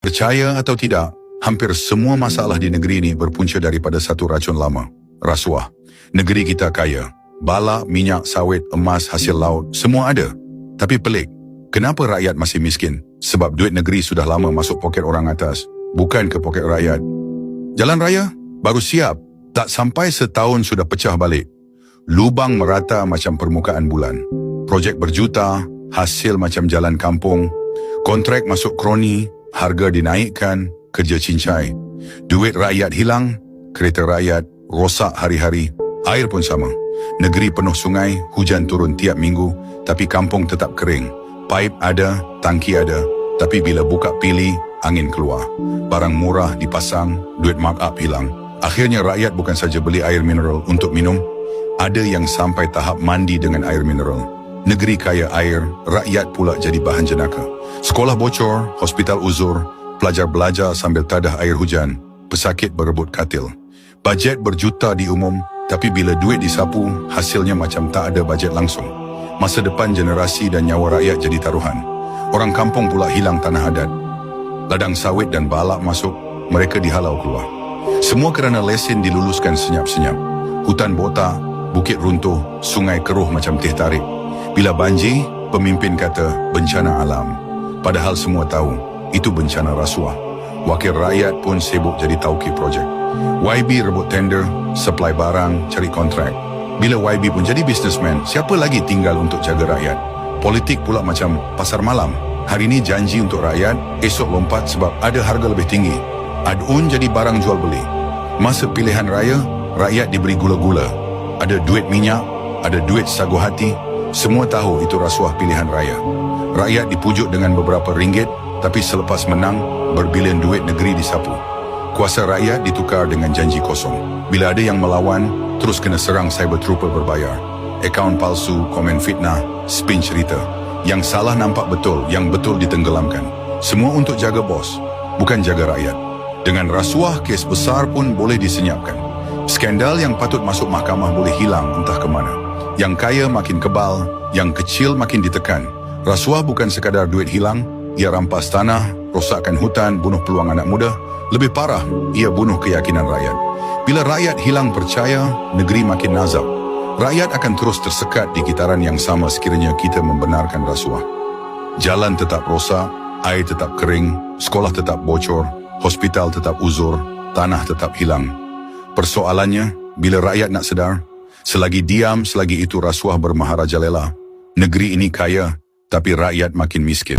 Percaya atau tidak, hampir semua masalah di negeri ini berpunca daripada satu racun lama, rasuah. Negeri kita kaya, bala, minyak, sawit, emas, hasil laut, semua ada. Tapi pelik, kenapa rakyat masih miskin? Sebab duit negeri sudah lama masuk poket orang atas, bukan ke poket rakyat. Jalan raya baru siap, tak sampai setahun sudah pecah balik. Lubang merata macam permukaan bulan. Projek berjuta, hasil macam jalan kampung. Kontrak masuk kroni, harga dinaikkan, kerja cincai. Duit rakyat hilang, kereta rakyat rosak hari-hari. Air pun sama. Negeri penuh sungai, hujan turun tiap minggu, tapi kampung tetap kering. Paip ada, tangki ada, tapi bila buka pili, angin keluar. Barang murah dipasang, duit markup hilang. Akhirnya rakyat bukan saja beli air mineral untuk minum, ada yang sampai tahap mandi dengan air mineral. Negeri kaya air, rakyat pula jadi bahan jenaka. Sekolah bocor, hospital uzur, pelajar belajar sambil tadah air hujan, pesakit berebut katil. Bajet berjuta diumum, tapi bila duit disapu, hasilnya macam tak ada bajet langsung. Masa depan generasi dan nyawa rakyat jadi taruhan. Orang kampung pula hilang tanah adat. Ladang sawit dan balak masuk, mereka dihalau keluar. Semua kerana lesen diluluskan senyap-senyap. Hutan botak, bukit runtuh, sungai keruh macam teh tarik. Bila banjir, pemimpin kata bencana alam. Padahal semua tahu, itu bencana rasuah. Wakil rakyat pun sibuk jadi tauki projek. YB rebut tender, supply barang, cari kontrak. Bila YB pun jadi businessman, siapa lagi tinggal untuk jaga rakyat? Politik pula macam pasar malam. Hari ini janji untuk rakyat, esok lompat sebab ada harga lebih tinggi. Adun jadi barang jual beli. Masa pilihan raya, rakyat diberi gula-gula. Ada duit minyak, ada duit sagu hati. Semua tahu itu rasuah pilihan raya. Rakyat dipujuk dengan beberapa ringgit, tapi selepas menang, berbilion duit negeri disapu. Kuasa rakyat ditukar dengan janji kosong. Bila ada yang melawan, terus kena serang cyber trooper berbayar. Akaun palsu, komen fitnah, spin cerita. Yang salah nampak betul, yang betul ditenggelamkan. Semua untuk jaga bos, bukan jaga rakyat. Dengan rasuah, kes besar pun boleh disenyapkan. Skandal yang patut masuk mahkamah boleh hilang entah ke mana. Yang kaya makin kebal, yang kecil makin ditekan. Rasuah bukan sekadar duit hilang, ia rampas tanah, rosakkan hutan, bunuh peluang anak muda. Lebih parah, ia bunuh keyakinan rakyat. Bila rakyat hilang percaya, negeri makin nazab. Rakyat akan terus tersekat di kitaran yang sama sekiranya kita membenarkan rasuah. Jalan tetap rosak, air tetap kering, sekolah tetap bocor, hospital tetap uzur, tanah tetap hilang. Persoalannya, bila rakyat nak sedar, selagi diam, selagi itu rasuah bermaharajalela, negeri ini kaya, tapi rakyat makin miskin.